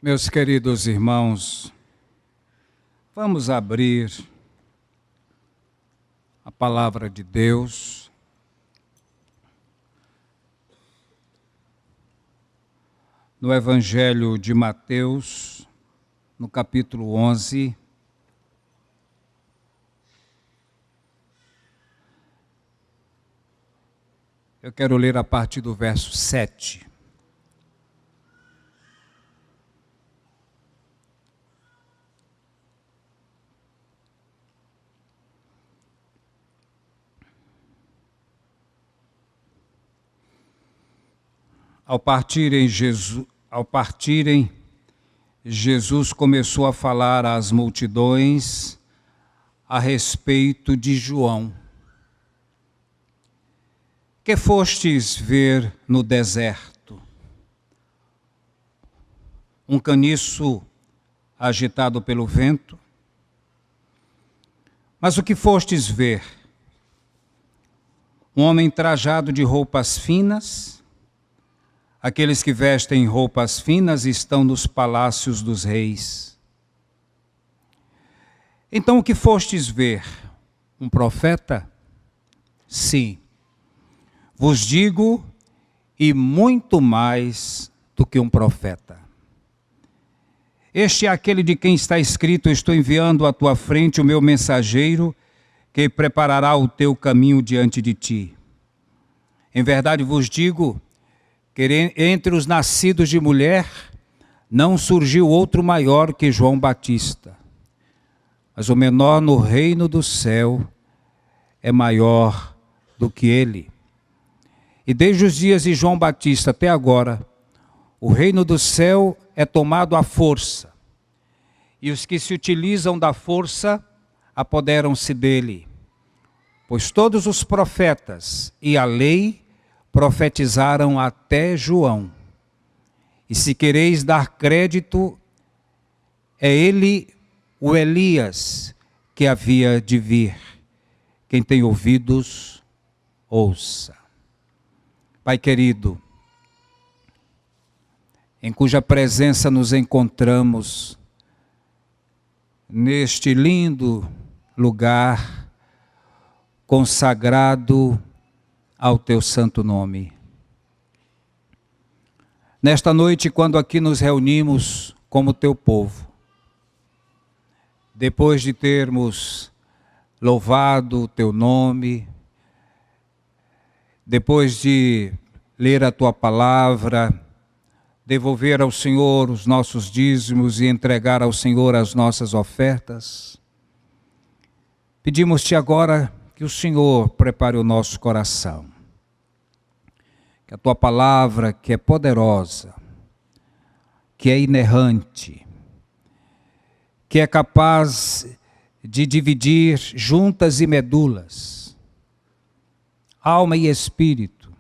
Meus queridos irmãos, vamos abrir a palavra de Deus no Evangelho de Mateus, no capítulo 11. Eu quero ler a partir do verso 7. Ao partirem, Jesus começou a falar às multidões a respeito de João. Que fostes ver no deserto? Um caniço agitado pelo vento? Mas o que fostes ver? Um homem trajado de roupas finas? Aqueles que vestem roupas finas estão nos palácios dos reis. Então o que fostes ver? Um profeta? Sim. Vos digo, e muito mais do que um profeta. Este é aquele de quem está escrito: estou enviando à tua frente o meu mensageiro, que preparará o teu caminho diante de ti. Em verdade vos digo, que entre os nascidos de mulher não surgiu outro maior que João Batista. Mas o menor no reino do céu é maior do que ele. E desde os dias de João Batista até agora, o reino do céu é tomado à força. E os que se utilizam da força apoderam-se dele. Pois todos os profetas e a lei profetizaram até João. E se quereis dar crédito, é ele, o Elias, que havia de vir. Quem tem ouvidos, ouça. Pai querido, em cuja presença nos encontramos, neste lindo lugar consagrado ao teu santo nome. Nesta noite, quando aqui nos reunimos como teu povo, depois de termos louvado o teu nome, depois de ler a tua palavra, devolver ao Senhor os nossos dízimos e entregar ao Senhor as nossas ofertas, pedimos-te agora que o Senhor prepare o nosso coração. Que a tua palavra, que é poderosa, que é inerrante, que é capaz de dividir juntas e medulas, alma e espírito,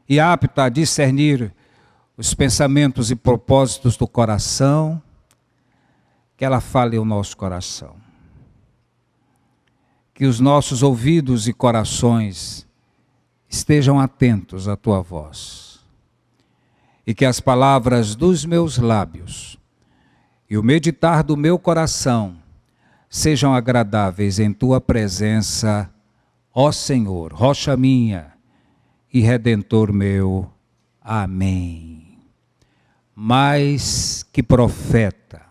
e apta a discernir os pensamentos e propósitos do coração, que ela fale ao nosso coração. Que os nossos ouvidos e corações estejam atentos à tua voz. E que as palavras dos meus lábios e o meditar do meu coração sejam agradáveis em tua presença, ó Senhor, rocha minha e redentor meu. Amém. Mais que profeta.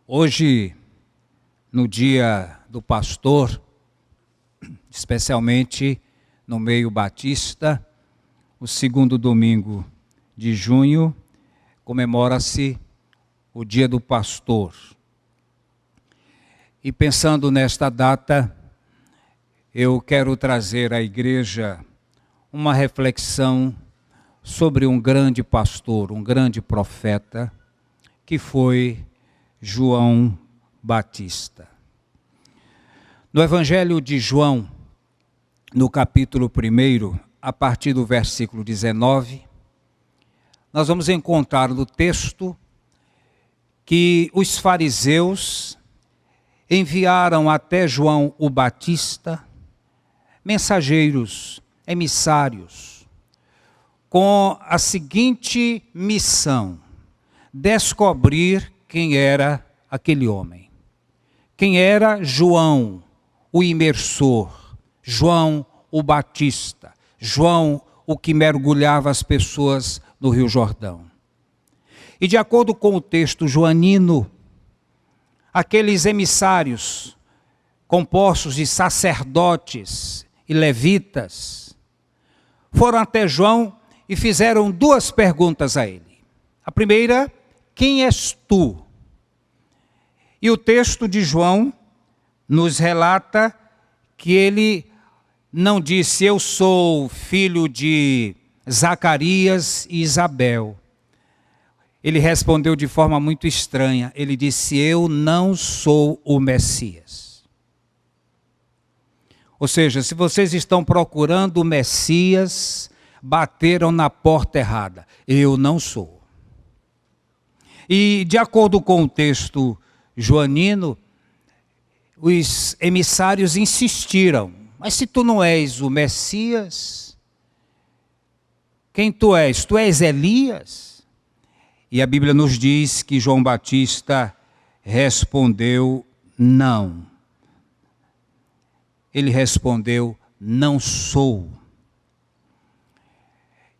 Hoje, no dia do pastor, especialmente no meio batista, o segundo domingo de junho, comemora-se o dia do pastor. E pensando nesta data, eu quero trazer à igreja uma reflexão sobre um grande pastor, um grande profeta, que foi João Batista. No Evangelho de João, no capítulo 1, a partir do versículo 19, nós vamos encontrar no texto que os fariseus enviaram até João o Batista mensageiros, emissários, com a seguinte missão: descobrir quem era aquele homem. Quem era João, o imersor, João, o Batista, João, o que mergulhava as pessoas no Rio Jordão. E de acordo com o texto joanino, aqueles emissários, compostos de sacerdotes e levitas, foram até João e fizeram duas perguntas a ele. A primeira, quem és tu? E o texto de João nos relata que ele não disse, eu sou filho de Zacarias e Isabel. Ele respondeu de forma muito estranha. Ele disse, eu não sou o Messias. Ou seja, se vocês estão procurando o Messias, bateram na porta errada. Eu não sou. E de acordo com o texto joanino, os emissários insistiram. Mas se tu não és o Messias, quem tu és? Tu és Elias? E a Bíblia nos diz que João Batista respondeu não. Ele respondeu, não sou.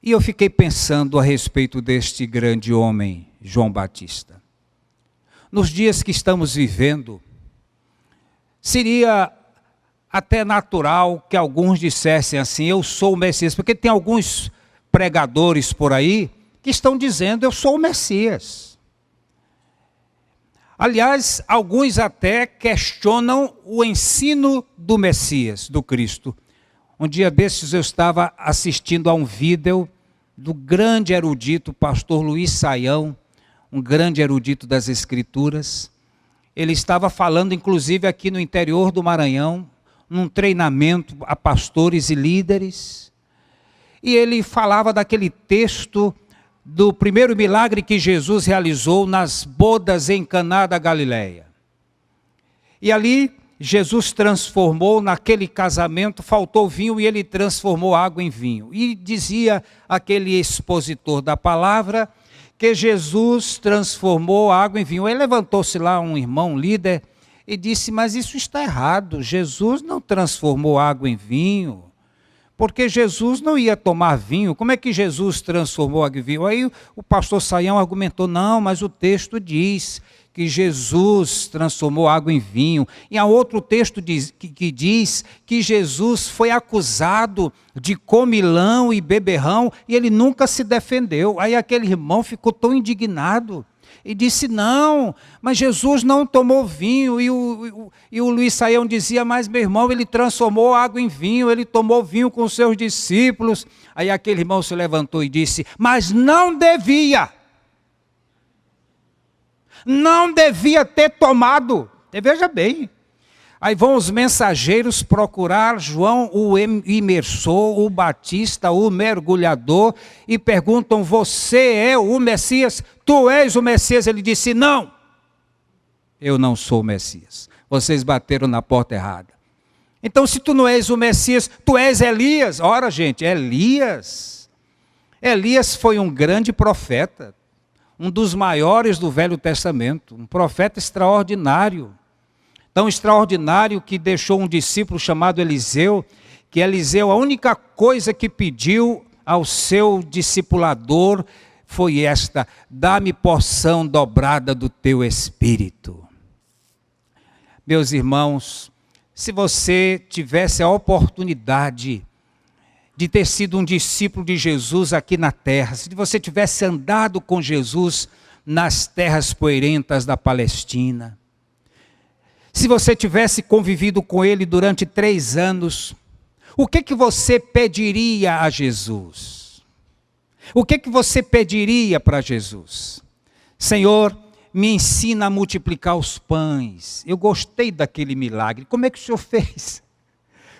E eu fiquei pensando a respeito deste grande homem, João Batista. Nos dias que estamos vivendo, seria até natural que alguns dissessem assim, eu sou o Messias, porque tem alguns pregadores por aí que estão dizendo, eu sou o Messias. Aliás, alguns até questionam o ensino do Messias, do Cristo. Um dia desses eu estava assistindo a um vídeo do grande erudito, pastor Luiz Saião, um grande erudito das Escrituras. Ele estava falando, inclusive, aqui no interior do Maranhão, num treinamento a pastores e líderes. E ele falava daquele texto do primeiro milagre que Jesus realizou nas bodas em Caná da Galileia. E ali, Jesus transformou, naquele casamento, faltou vinho e ele transformou água em vinho. E dizia aquele expositor da palavra que Jesus transformou água em vinho. Aí levantou-se lá um irmão, líder, e disse, mas isso está errado, Jesus não transformou água em vinho, porque Jesus não ia tomar vinho, como é que Jesus transformou água em vinho? Aí o pastor Saião argumentou, não, mas o texto diz que Jesus transformou água em vinho. E há outro texto que diz que Jesus foi acusado de comilão e beberrão e ele nunca se defendeu. Aí aquele irmão ficou tão indignado e disse, não, mas Jesus não tomou vinho. E o Luiz Saião dizia, mas meu irmão, ele transformou água em vinho, ele tomou vinho com os seus discípulos. Aí aquele irmão se levantou e disse, mas não devia. Não devia ter tomado. E veja bem. Aí vão os mensageiros procurar João, o imersor, o Batista, o mergulhador, e perguntam, você é o Messias? Tu és o Messias? Ele disse, não. Eu não sou o Messias. Vocês bateram na porta errada. Então se tu não és o Messias, tu és Elias. Ora gente, Elias foi um grande profeta. Um dos maiores do Velho Testamento, um profeta extraordinário, tão extraordinário que deixou um discípulo chamado Eliseu, que Eliseu, a única coisa que pediu ao seu discipulador foi esta, dá-me porção dobrada do teu espírito. Meus irmãos, se você tivesse a oportunidade de ter sido um discípulo de Jesus aqui na terra, se você tivesse andado com Jesus nas terras poeirentas da Palestina, se você tivesse convivido com ele durante 3 anos, o que você pediria a Jesus? O que você pediria para Jesus? Senhor, me ensina a multiplicar os pães. Eu gostei daquele milagre. Como é que o Senhor fez?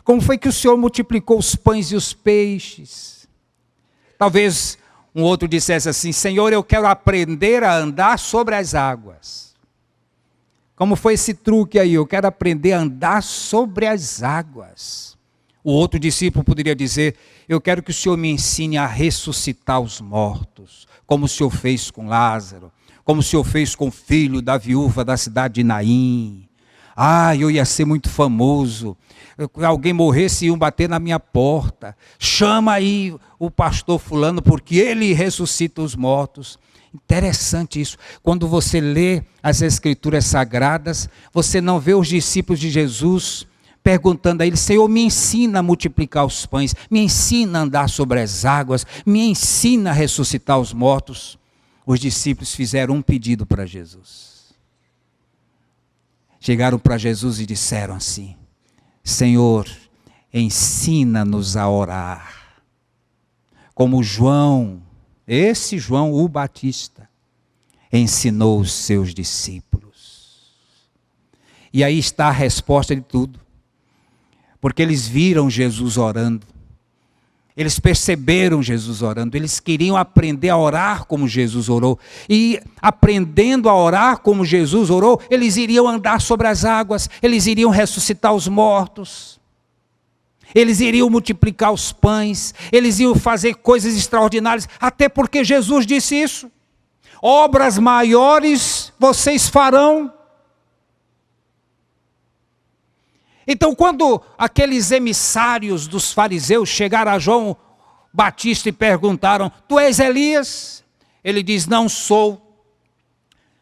Como foi que o Senhor multiplicou os pães e os peixes? Talvez um outro dissesse assim, Senhor, eu quero aprender a andar sobre as águas. Como foi esse truque aí? Eu quero aprender a andar sobre as águas. O outro discípulo poderia dizer, eu quero que o Senhor me ensine a ressuscitar os mortos, como o Senhor fez com Lázaro, como o Senhor fez com o filho da viúva da cidade de Naim. Eu ia ser muito famoso. Alguém morresse e iam bater na minha porta. Chama aí o pastor fulano, porque ele ressuscita os mortos. Interessante isso. Quando você lê as Escrituras Sagradas, você não vê os discípulos de Jesus perguntando a ele: Senhor, me ensina a multiplicar os pães, me ensina a andar sobre as águas, me ensina a ressuscitar os mortos. Os discípulos fizeram um pedido para Jesus. Chegaram para Jesus e disseram assim: Senhor, ensina-nos a orar, como João, esse João o Batista, ensinou os seus discípulos. E aí está a resposta de tudo. Porque eles viram Jesus orando, eles perceberam Jesus orando, eles queriam aprender a orar como Jesus orou. E aprendendo a orar como Jesus orou, eles iriam andar sobre as águas, eles iriam ressuscitar os mortos, eles iriam multiplicar os pães, eles iam fazer coisas extraordinárias, até porque Jesus disse isso: obras maiores vocês farão. Então, quando aqueles emissários dos fariseus chegaram a João Batista e perguntaram: tu és Elias? Ele diz: não sou.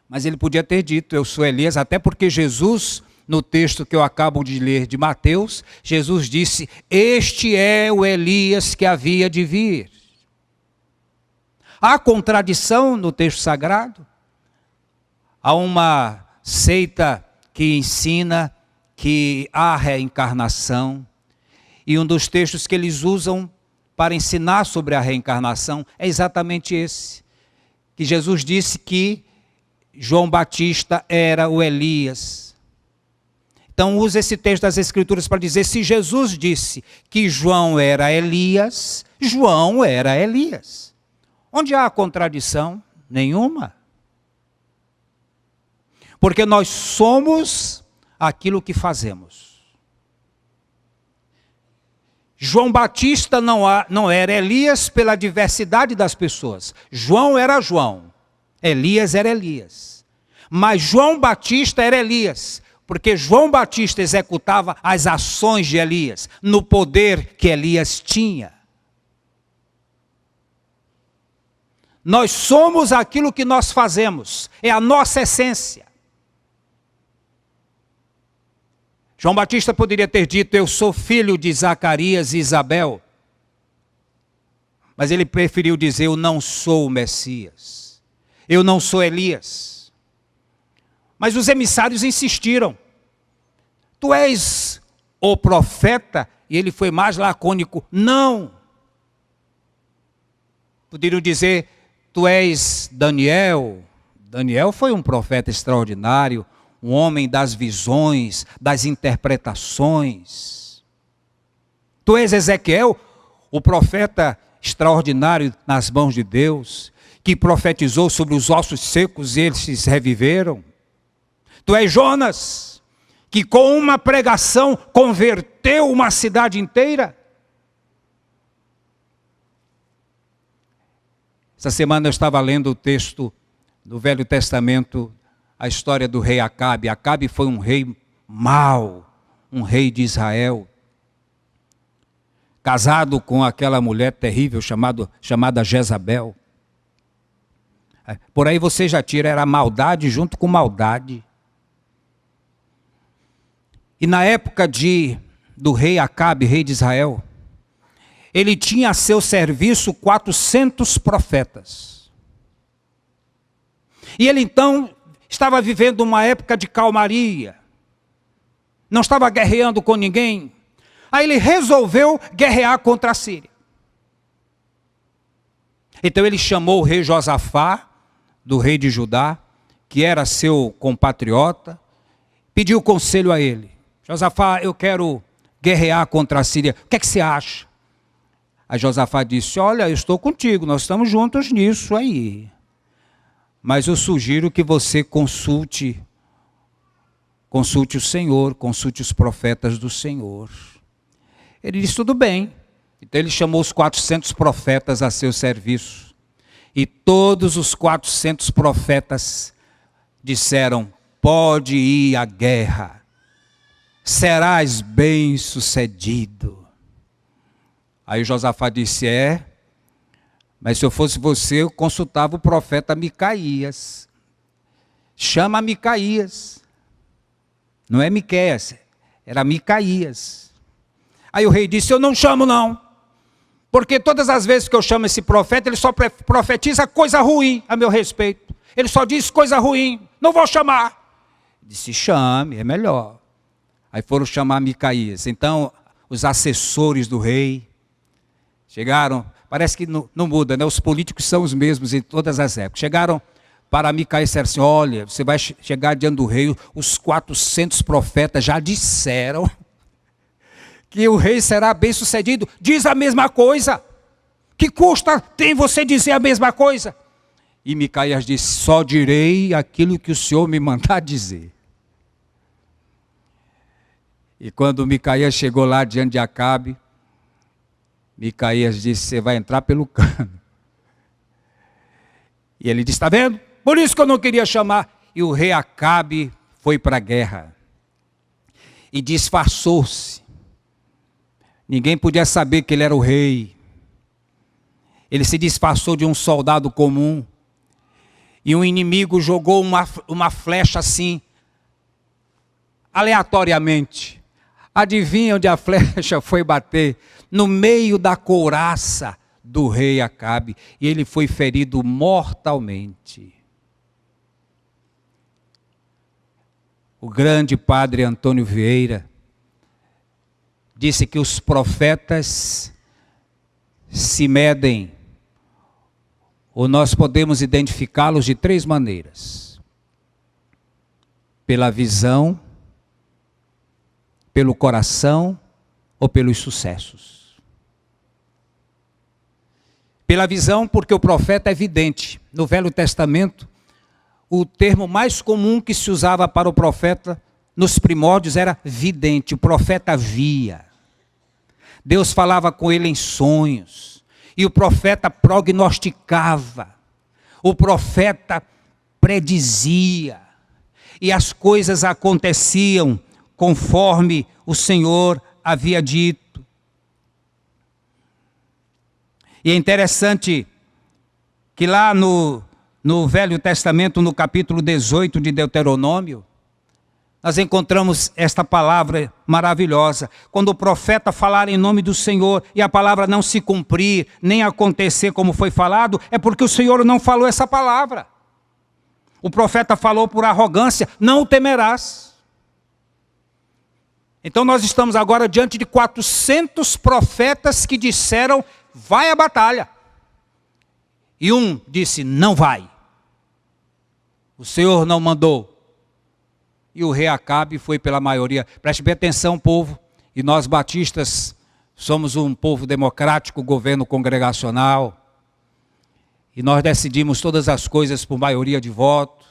Mas ele podia ter dito: eu sou Elias, até porque Jesus, no texto que eu acabo de ler de Mateus, Jesus disse: este é o Elias que havia de vir. Há contradição no texto sagrado? Há uma seita que ensina que há reencarnação, e um dos textos que eles usam para ensinar sobre a reencarnação é exatamente esse, que Jesus disse que João Batista era o Elias. Então usa esse texto das Escrituras para dizer: se Jesus disse que João era Elias, João era Elias. Onde há contradição? Nenhuma. Porque nós somos aquilo que fazemos. João Batista não era Elias pela diversidade das pessoas. João era João, Elias era Elias. Mas João Batista era Elias, porque João Batista executava as ações de Elias, no poder que Elias tinha. Nós somos aquilo que nós fazemos, é a nossa essência. João Batista poderia ter dito: eu sou filho de Zacarias e Isabel. Mas ele preferiu dizer: eu não sou o Messias. Eu não sou Elias. Mas os emissários insistiram: tu és o profeta? E ele foi mais lacônico: não. Poderiam dizer: tu és Daniel. Daniel foi um profeta extraordinário, um homem das visões, das interpretações. Tu és Ezequiel, o profeta extraordinário nas mãos de Deus, que profetizou sobre os ossos secos e eles reviveram. Tu és Jonas, que com uma pregação converteu uma cidade inteira. Essa semana eu estava lendo o texto do Velho Testamento, a história do rei Acabe. Acabe foi um rei mau, um rei de Israel, casado com aquela mulher terrível chamada Jezabel. Por aí você já tira, era maldade junto com maldade. E na época do rei Acabe, rei de Israel, ele tinha a seu serviço 400 profetas. E ele então estava vivendo uma época de calmaria, não estava guerreando com ninguém. Aí ele resolveu guerrear contra a Síria. Então ele chamou o rei Josafá, do rei de Judá, que era seu compatriota, pediu conselho a ele: Josafá, eu quero guerrear contra a Síria, o que é que você acha? Aí Josafá disse: olha, eu estou contigo, nós estamos juntos nisso aí. Mas eu sugiro que você consulte o Senhor, consulte os profetas do Senhor. Ele disse: tudo bem. Então ele chamou os 400 profetas a seu serviço. E todos os 400 profetas disseram: pode ir à guerra, serás bem-sucedido. Aí Josafá disse: mas se eu fosse você, eu consultava o profeta Micaías. Chama Micaías. Não é Miqueias, era Micaías. Aí o rei disse: eu não chamo não, porque todas as vezes que eu chamo esse profeta, ele só profetiza coisa ruim a meu respeito. Ele só diz coisa ruim, não vou chamar. Disse: chame, é melhor. Aí foram chamar Micaías. Então, os assessores do rei chegaram, parece que não muda, né? Os políticos são os mesmos em todas as épocas. Chegaram para Micaías e disseram assim: olha, você vai chegar diante do rei, os 400 profetas já disseram que o rei será bem sucedido. Diz a mesma coisa. Que custa tem você dizer a mesma coisa? E Micaías disse: só direi aquilo que o Senhor me mandar dizer. E quando Micaías chegou lá diante de Acabe, Micaías disse: você vai entrar pelo cano. E ele disse: está vendo? Por isso que eu não queria chamar. E o rei Acabe foi para a guerra. E disfarçou-se. Ninguém podia saber que ele era o rei. Ele se disfarçou de um soldado comum. E um inimigo jogou uma flecha assim, aleatoriamente. Adivinha onde a flecha foi bater? No meio da couraça do rei Acabe. E ele foi ferido mortalmente. O grande padre Antônio Vieira disse que os profetas se medem, ou nós podemos identificá-los de 3 maneiras: pela visão, pelo coração ou pelos sucessos. Pela visão, porque o profeta é vidente. No Velho Testamento, o termo mais comum que se usava para o profeta nos primórdios era vidente. O profeta via. Deus falava com ele em sonhos. E o profeta prognosticava. O profeta predizia. E as coisas aconteciam conforme o Senhor havia dito. E é interessante que lá no Velho Testamento, no capítulo 18 de Deuteronômio, nós encontramos esta palavra maravilhosa. Quando o profeta falar em nome do Senhor e a palavra não se cumprir, nem acontecer como foi falado, é porque o Senhor não falou essa palavra. O profeta falou por arrogância: não o temerás. Então nós estamos agora diante de 400 profetas que disseram: vai à batalha. E um disse: não vai. O Senhor não mandou. E o rei Acabe foi pela maioria. Preste bem atenção, povo. E nós batistas somos um povo democrático, governo congregacional. E nós decidimos todas as coisas por maioria de voto.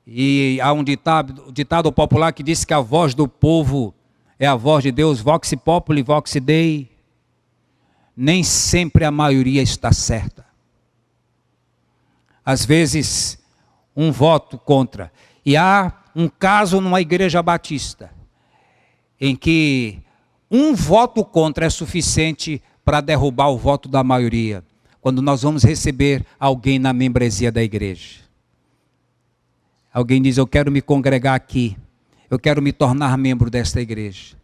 E há um ditado popular que diz que a voz do povo é a voz de Deus. Vox populi, vox Dei. Nem sempre a maioria está certa. Às vezes, um voto contra. E há um caso numa igreja batista, em que um voto contra é suficiente para derrubar o voto da maioria, quando nós vamos receber alguém na membresia da igreja. Alguém diz: eu quero me congregar aqui, eu quero me tornar membro desta igreja.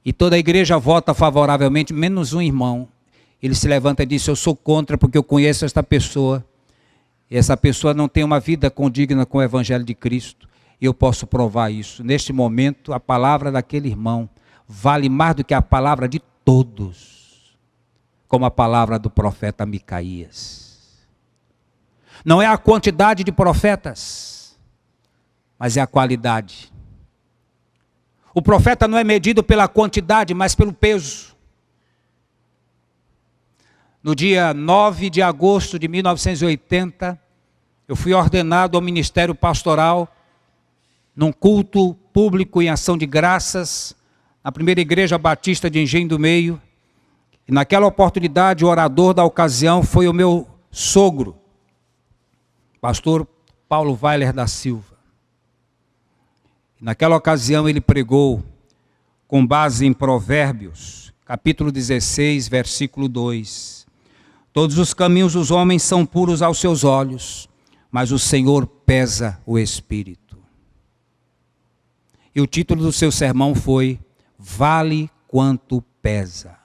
E toda a igreja vota favoravelmente, menos um irmão. Ele se levanta e diz: eu sou contra porque eu conheço esta pessoa. E essa pessoa não tem uma vida condigna com o evangelho de Cristo. E eu posso provar isso. Neste momento, a palavra daquele irmão vale mais do que a palavra de todos, como a palavra do profeta Micaías. Não é a quantidade de profetas, mas é a qualidade. O profeta não é medido pela quantidade, mas pelo peso. No dia 9 de agosto de 1980, eu fui ordenado ao ministério pastoral, num culto público em ação de graças, na primeira igreja batista de Engenho do Meio. E naquela oportunidade, o orador da ocasião foi o meu sogro, pastor Paulo Weiler da Silva. Naquela ocasião ele pregou com base em Provérbios, capítulo 16, versículo 2. Todos os caminhos dos homens são puros aos seus olhos, mas o Senhor pesa o espírito. E o título do seu sermão foi: Vale quanto pesa.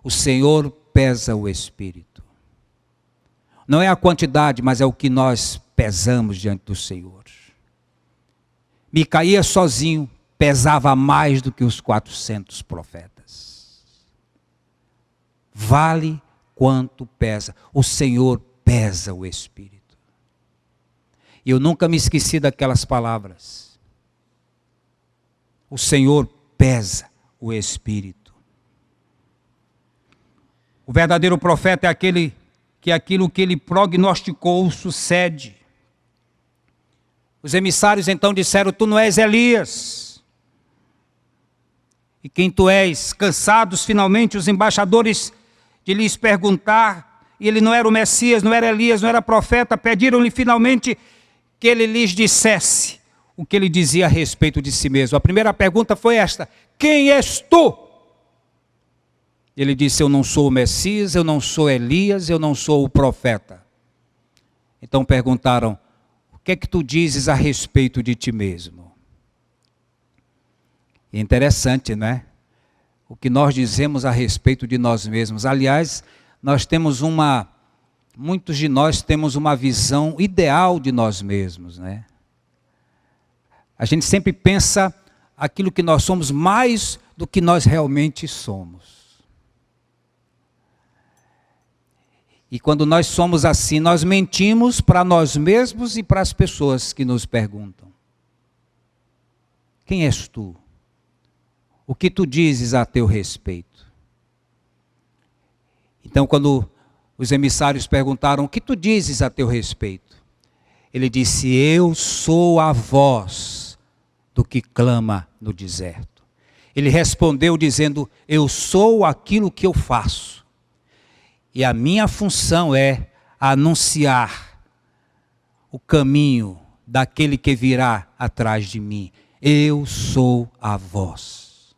O Senhor pesa o espírito. Não é a quantidade, mas é o que nós pesamos diante do Senhor. Micaías sozinho pesava mais do que os 400 profetas. Vale quanto pesa. O Senhor pesa o espírito. E eu nunca me esqueci daquelas palavras. O Senhor pesa o espírito. O verdadeiro profeta é aquele que aquilo que ele prognosticou sucede. Os emissários então disseram: tu não és Elias. E quem tu és? Cansados finalmente os embaixadores de lhes perguntar, e ele não era o Messias, não era Elias, não era profeta, pediram-lhe finalmente que ele lhes dissesse o que ele dizia a respeito de si mesmo. A primeira pergunta foi esta: quem és tu? Ele disse: eu não sou o Messias, eu não sou Elias, eu não sou o profeta. Então perguntaram: o que é que tu dizes a respeito de ti mesmo? É interessante, não é? O que nós dizemos a respeito de nós mesmos. Aliás, muitos de nós temos uma visão ideal de nós mesmos, né? A gente sempre pensa aquilo que nós somos mais do que nós realmente somos. E quando nós somos assim, nós mentimos para nós mesmos e para as pessoas que nos perguntam: quem és tu? O que tu dizes a teu respeito? Então, quando os emissários perguntaram: o que tu dizes a teu respeito? Ele disse: eu sou a voz do que clama no deserto. Ele respondeu dizendo: eu sou aquilo que eu faço. E a minha função é anunciar o caminho daquele que virá atrás de mim. Eu sou a voz.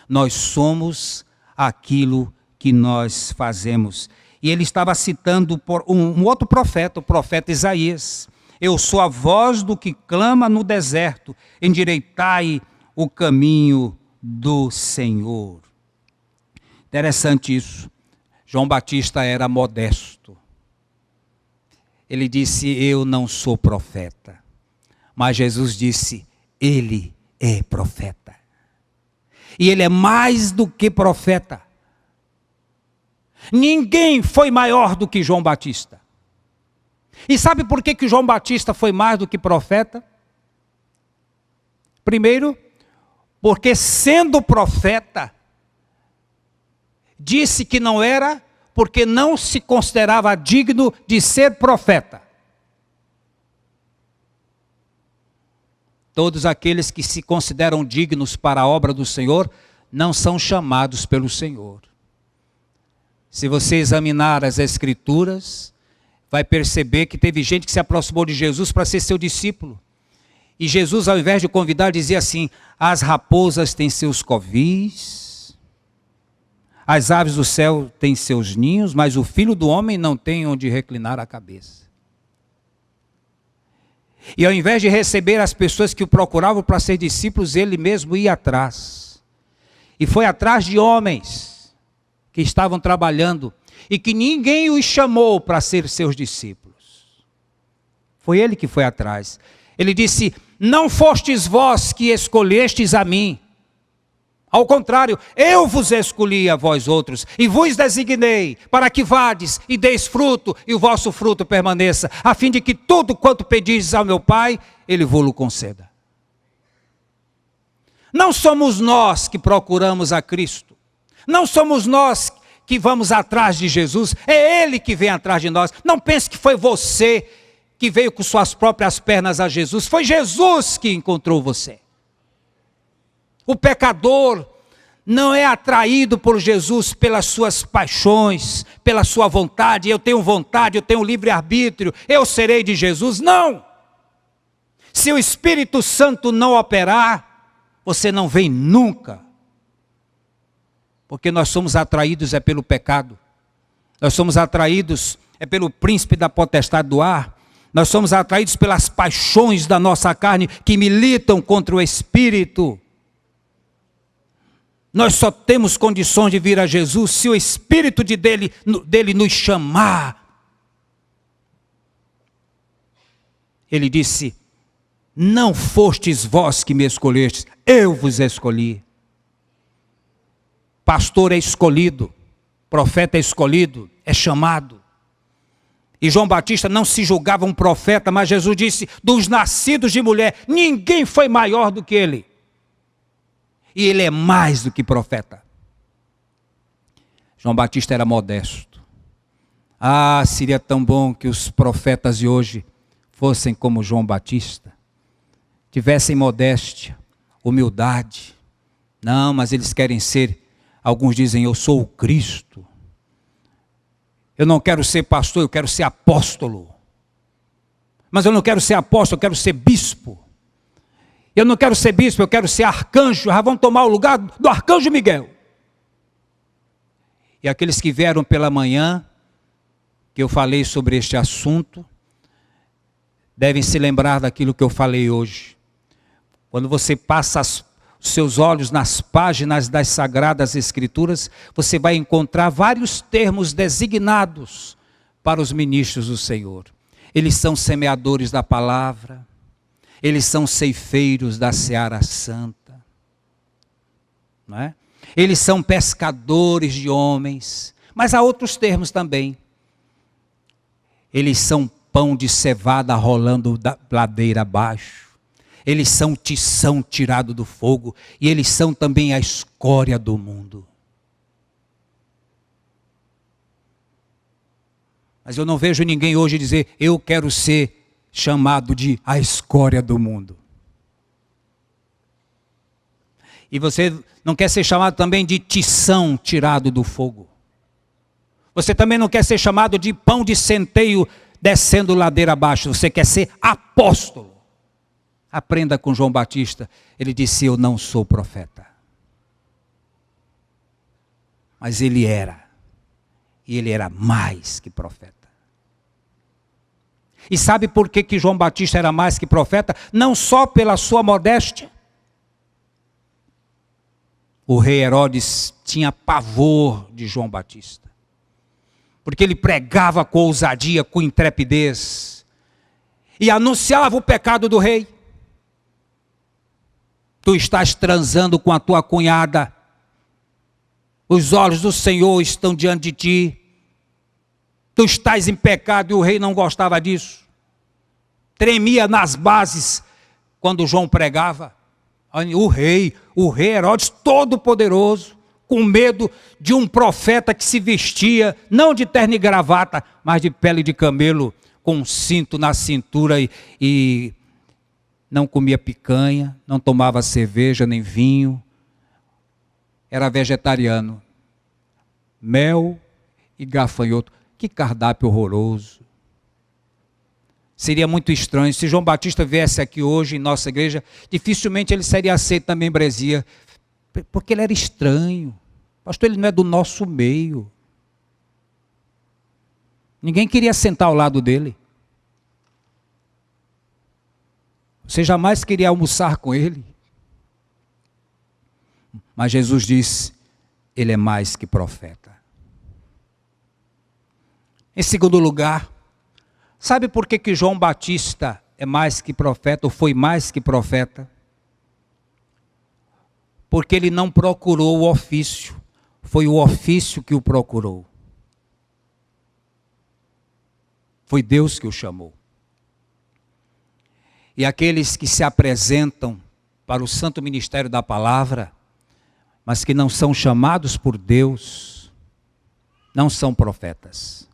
Nós somos aquilo que nós fazemos. E ele estava citando um outro profeta, o profeta Isaías. Eu sou a voz do que clama no deserto, endireitai o caminho do Senhor. Interessante isso. João Batista era modesto. Ele disse: eu não sou profeta. Mas Jesus disse: ele é profeta. E ele é mais do que profeta. Ninguém foi maior do que João Batista. E sabe por que João Batista foi mais do que profeta? Primeiro, porque sendo profeta, disse que não era, porque não se considerava digno de ser profeta. Todos aqueles que se consideram dignos para a obra do Senhor, não são chamados pelo Senhor. Se você examinar as Escrituras, vai perceber que teve gente que se aproximou de Jesus para ser seu discípulo. E Jesus, ao invés de convidar, dizia assim: as raposas têm seus covis, as aves do céu têm seus ninhos, mas o Filho do Homem não tem onde reclinar a cabeça. E ao invés de receber as pessoas que o procuravam para ser discípulos, ele mesmo ia atrás. E foi atrás de homens que estavam trabalhando e que ninguém os chamou para ser seus discípulos. Foi ele que foi atrás. Ele disse: não fostes vós que escolhestes a mim. Ao contrário, eu vos escolhi a vós outros, e vos designei, para que vades e deis fruto, e o vosso fruto permaneça, a fim de que tudo quanto pedis ao meu Pai, Ele vos-lo conceda. Não somos nós que procuramos a Cristo, não somos nós que vamos atrás de Jesus, é Ele que vem atrás de nós. Não pense que foi você que veio com suas próprias pernas a Jesus, foi Jesus que encontrou você. O pecador não é atraído por Jesus pelas suas paixões, pela sua vontade, eu tenho livre-arbítrio, eu serei de Jesus. Não! Se o Espírito Santo não operar, você não vem nunca. Porque nós somos atraídos pelo pecado. Nós somos atraídos pelo príncipe da potestade do ar. Nós somos atraídos pelas paixões da nossa carne que militam contra o Espírito. Nós só temos condições de vir a Jesus se o Espírito dele nos chamar. Ele disse: não fostes vós que me escolhestes, eu vos escolhi. Pastor é escolhido, profeta é escolhido, é chamado. E João Batista não se julgava um profeta, mas Jesus disse: dos nascidos de mulher, ninguém foi maior do que ele. E ele é mais do que profeta. João Batista era modesto. Ah, seria tão bom que os profetas de hoje fossem como João Batista. Tivessem modéstia, humildade. Não, mas eles querem ser, alguns dizem, eu sou o Cristo. Eu não quero ser pastor, eu quero ser apóstolo. Mas eu não quero ser apóstolo, eu quero ser bispo. Eu não quero ser bispo, eu quero ser arcanjo. Já vão tomar o lugar do arcanjo Miguel. E aqueles que vieram pela manhã, que eu falei sobre este assunto, devem se lembrar daquilo que eu falei hoje. Quando você passa os seus olhos nas páginas das Sagradas Escrituras, você vai encontrar vários termos designados para os ministros do Senhor. Eles são semeadores da palavra, eles são ceifeiros da seara santa, não é? Eles são pescadores de homens, mas há outros termos também. Eles são pão de cevada rolando da ladeira abaixo. Eles são tição tirado do fogo. E eles são também a escória do mundo. Mas eu não vejo ninguém hoje dizer: eu quero ser chamado de a escória do mundo. E você não quer ser chamado também de tição tirado do fogo. Você também não quer ser chamado de pão de centeio descendo ladeira abaixo. Você quer ser apóstolo. Aprenda com João Batista. Ele disse: eu não sou profeta. Mas ele era. E ele era mais que profeta. E sabe por que João Batista era mais que profeta? Não só pela sua modéstia. O rei Herodes tinha pavor de João Batista. Porque ele pregava com ousadia, com intrepidez. E anunciava o pecado do rei. Tu estás transando com a tua cunhada. Os olhos do Senhor estão diante de ti. Tu estás em pecado, e o rei não gostava disso. Tremia nas bases quando João pregava. O rei Herodes todo poderoso, com medo de um profeta que se vestia, não de terno e gravata, mas de pele de camelo, com um cinto na cintura e não comia picanha, não tomava cerveja nem vinho, era vegetariano. Mel e gafanhoto, que cardápio horroroso. Seria muito estranho, se João Batista viesse aqui hoje em nossa igreja, dificilmente ele seria aceito na membresia, porque ele era estranho. Pastor, ele não é do nosso meio. Ninguém queria sentar ao lado dele. Você jamais queria almoçar com ele. Mas Jesus disse: ele é mais que profeta. Em segundo lugar, sabe por que João Batista é mais que profeta, ou foi mais que profeta? Porque ele não procurou o ofício, foi o ofício que o procurou. Foi Deus que o chamou. E aqueles que se apresentam para o santo ministério da palavra, mas que não são chamados por Deus, não são profetas.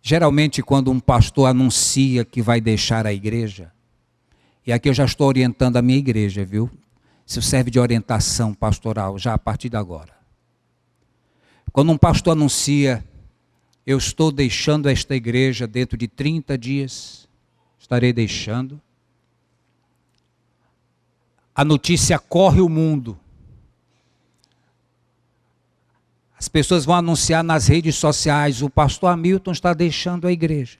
Geralmente, quando um pastor anuncia que vai deixar a igreja, E aqui eu já estou orientando a minha igreja, viu? Isso serve de orientação pastoral, já a partir de agora. Quando um pastor anuncia, eu estou deixando esta igreja dentro de 30 dias, estarei deixando. A notícia corre o mundo. As pessoas vão anunciar nas redes sociais, o pastor Hamilton está deixando a igreja.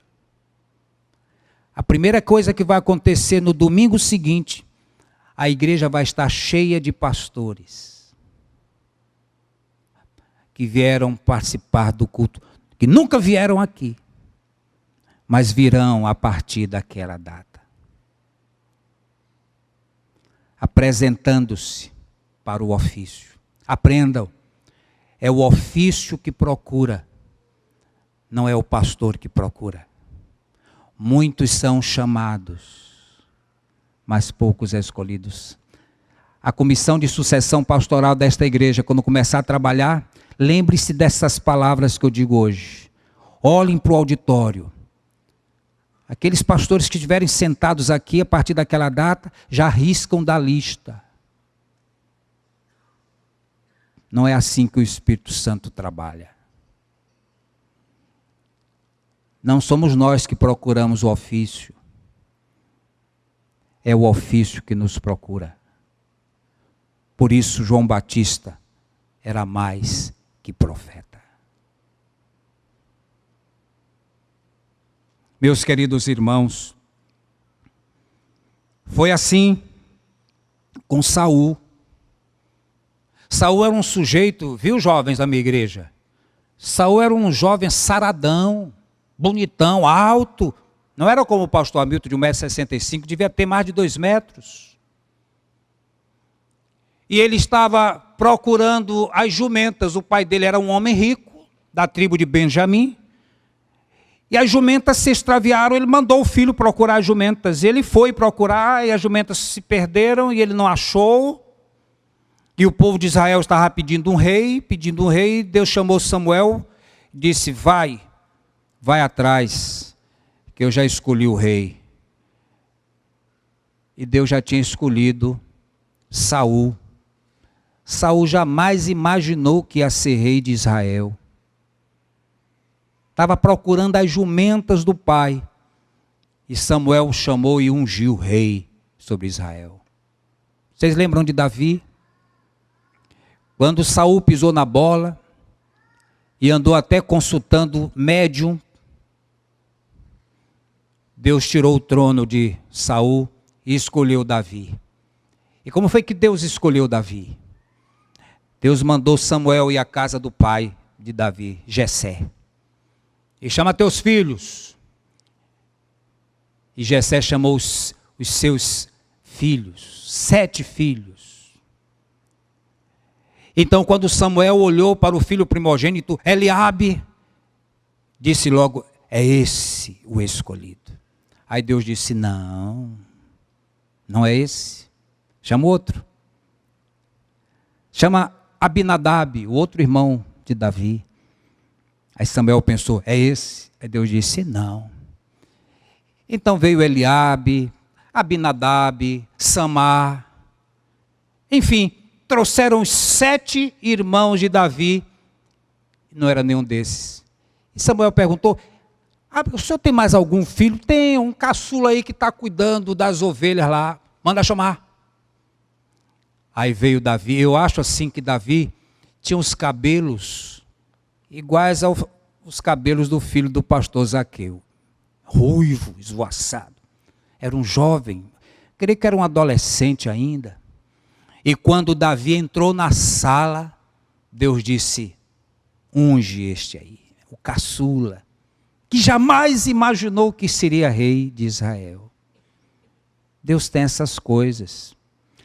A primeira coisa que vai acontecer no domingo seguinte, a igreja vai estar cheia de pastores que vieram participar do culto, que nunca vieram aqui, mas virão a partir daquela data, apresentando-se para o ofício. Aprendam, é o ofício que procura, não é o pastor que procura. Muitos são chamados, mas poucos escolhidos. A comissão de sucessão pastoral desta igreja, quando começar a trabalhar, lembre-se dessas palavras que eu digo hoje. Olhem para o auditório. Aqueles pastores que estiverem sentados aqui a partir daquela data, já riscam da lista. Não é assim que o Espírito Santo trabalha. Não somos nós que procuramos o ofício. É o ofício que nos procura. Por isso João Batista era mais que profeta. Meus queridos irmãos, foi assim com Saul. Saul era um sujeito, viu, jovens da minha igreja? Saul era um jovem saradão, bonitão, alto. Não era como o pastor Hamilton de 1,65 m, devia ter mais de 2 metros. E ele estava procurando as jumentas. O pai dele era um homem rico, da tribo de Benjamim. E as jumentas se extraviaram, ele mandou o filho procurar as jumentas. Ele foi procurar e as jumentas se perderam e ele não achou. E o povo de Israel estava pedindo um rei. Deus chamou Samuel e disse, vai atrás, que eu já escolhi o rei. E Deus já tinha escolhido Saul. Saul jamais imaginou que ia ser rei de Israel. Estava procurando as jumentas do pai. E Samuel chamou e ungiu rei sobre Israel. Vocês lembram de Davi? Quando Saul pisou na bola e andou até consultando médium, Deus tirou o trono de Saul e escolheu Davi. E como foi que Deus escolheu Davi? Deus mandou Samuel ir à casa do pai de Davi, Jessé. E chama teus filhos. E Jessé chamou os seus filhos, 7 filhos. Então quando Samuel olhou para o filho primogênito, Eliabe, disse logo, é esse o escolhido. Aí Deus disse, não é esse. Chama outro. Chama Abinadab, o outro irmão de Davi. Aí Samuel pensou, é esse? Aí Deus disse, não. Então veio Eliabe, Abinadab, Samar. Enfim, trouxeram os 7 irmãos de Davi. Não era nenhum desses. E Samuel perguntou, o senhor tem mais algum filho? Tem um caçula aí que está cuidando das ovelhas lá. Manda chamar. Aí veio Davi. Eu acho assim que Davi tinha uns cabelos iguais aos cabelos do filho do pastor Zaqueu. Ruivo, esvoaçado. Era um jovem. Creio que era um adolescente ainda. E quando Davi entrou na sala, Deus disse, unge este aí, o caçula, que jamais imaginou que seria rei de Israel. Deus tem essas coisas.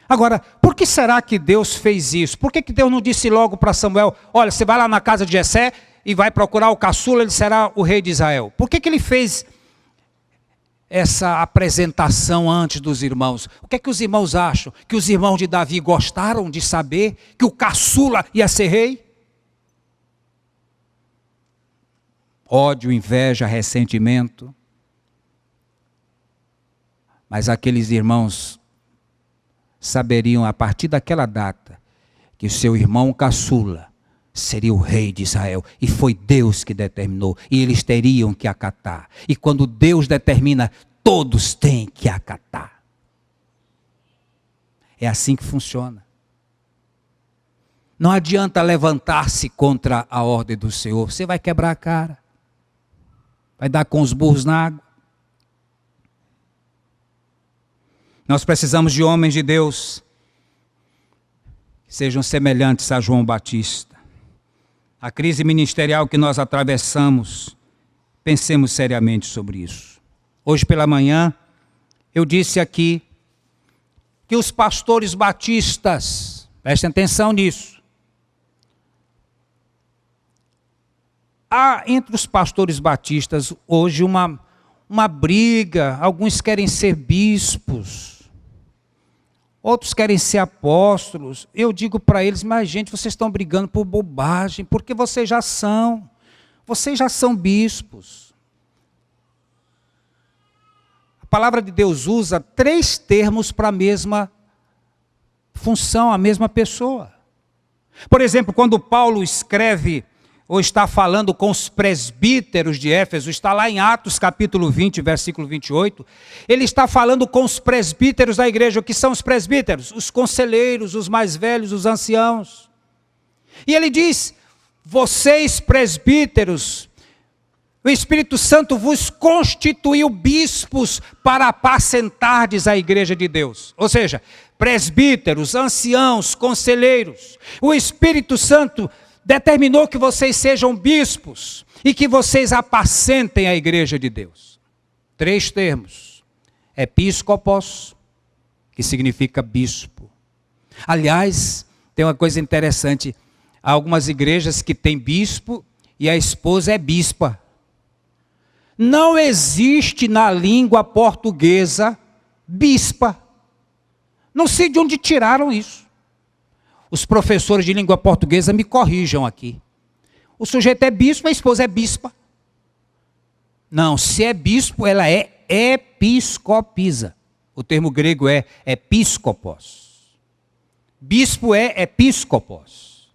Agora, por que será que Deus fez isso? Por que Deus não disse logo para Samuel, olha, você vai lá na casa de Jessé e vai procurar o caçula, ele será o rei de Israel? Por que ele fez essa apresentação antes dos irmãos? O que é que os irmãos acham? Que os irmãos de Davi gostaram de saber que o caçula ia ser rei? Ódio, inveja, ressentimento. Mas aqueles irmãos saberiam a partir daquela data que o seu irmão caçula seria o rei de Israel. E foi Deus que determinou. E eles teriam que acatar. E quando Deus determina, todos têm que acatar. É assim que funciona. Não adianta levantar-se contra a ordem do Senhor. Você vai quebrar a cara. Vai dar com os burros na água. Nós precisamos de homens de Deus que sejam semelhantes a João Batista. A crise ministerial que nós atravessamos, pensemos seriamente sobre isso. Hoje pela manhã, eu disse aqui que os pastores batistas, prestem atenção nisso, há entre os pastores batistas hoje uma briga. Alguns querem ser bispos, outros querem ser apóstolos. Eu digo para eles, mas gente, vocês estão brigando por bobagem, porque vocês já são bispos. A palavra de Deus usa 3 termos para a mesma função, a mesma pessoa. Por exemplo, quando Paulo escreve ou está falando com os presbíteros de Éfeso, está lá em Atos capítulo 20, versículo 28, ele está falando com os presbíteros da igreja. O que são os presbíteros? Os conselheiros, os mais velhos, os anciãos. E ele diz, vocês presbíteros, o Espírito Santo vos constituiu bispos para apacentardes a igreja de Deus. Ou seja, presbíteros, anciãos, conselheiros, o Espírito Santo determinou que vocês sejam bispos e que vocês apacentem a igreja de Deus. 3 termos. Episcopos, que significa bispo. Aliás, tem uma coisa interessante. Há algumas igrejas que têm bispo e a esposa é bispa. Não existe na língua portuguesa bispa. Não sei de onde tiraram isso. Os professores de língua portuguesa me corrijam aqui. O sujeito é bispo, a esposa é bispa. Não, se é bispo, ela é episcopisa. O termo grego é episcopos. Bispo é episcopos.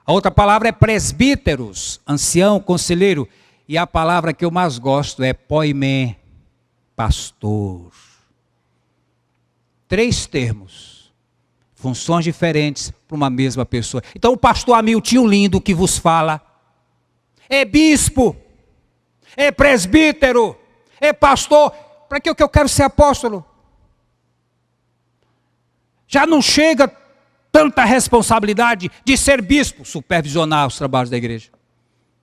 A outra palavra é presbíteros, ancião, conselheiro. E a palavra que eu mais gosto é poimé, pastor. 3 termos. Funções diferentes para uma mesma pessoa. Então o pastor Hamilton lindo que vos fala é bispo, é presbítero, é pastor. Para que eu quero ser apóstolo? Já não chega tanta responsabilidade de ser bispo, supervisionar os trabalhos da igreja.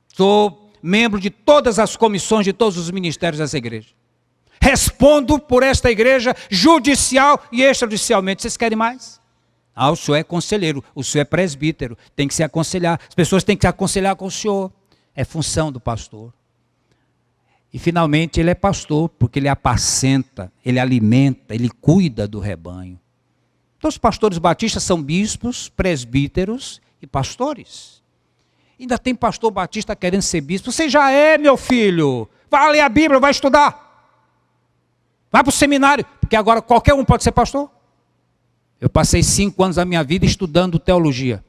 Sou membro de todas as comissões de todos os ministérios dessa igreja. Respondo por esta igreja judicial e extrajudicialmente. Vocês querem mais? O senhor é conselheiro, o senhor é presbítero, tem que se aconselhar. As pessoas têm que se aconselhar com o senhor. É função do pastor. E finalmente ele é pastor, porque ele apacenta, ele alimenta, ele cuida do rebanho. Então os pastores batistas são bispos, presbíteros e pastores. Ainda tem pastor batista querendo ser bispo. Você já é, meu filho. Vai ler a Bíblia, vai estudar. Vai para o seminário, porque agora qualquer um pode ser pastor. Eu passei 5 anos da minha vida estudando teologia.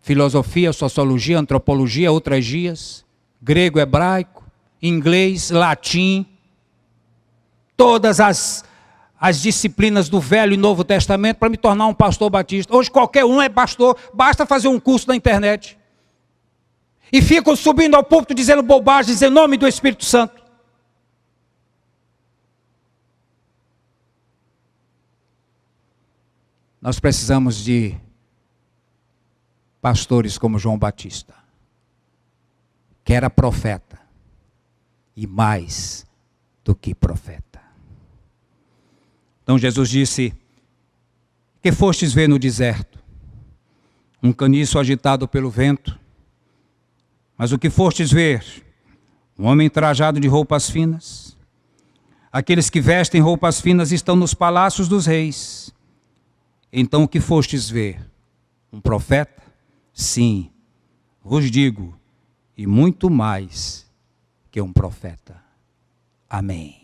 Filosofia, sociologia, antropologia, outras gias, grego, hebraico, inglês, latim. Todas as disciplinas do Velho e Novo Testamento para me tornar um pastor batista. Hoje qualquer um é pastor, basta fazer um curso na internet. E ficam subindo ao púlpito dizendo bobagens em nome do Espírito Santo. Nós precisamos de pastores como João Batista, que era profeta, e mais do que profeta. Então Jesus disse, que fostes ver no deserto? Um caniço agitado pelo vento. Mas o que fostes ver? Um homem trajado de roupas finas? Aqueles que vestem roupas finas estão nos palácios dos reis. Então o que fostes ver? Um profeta? Sim, vos digo, e muito mais que um profeta. Amém.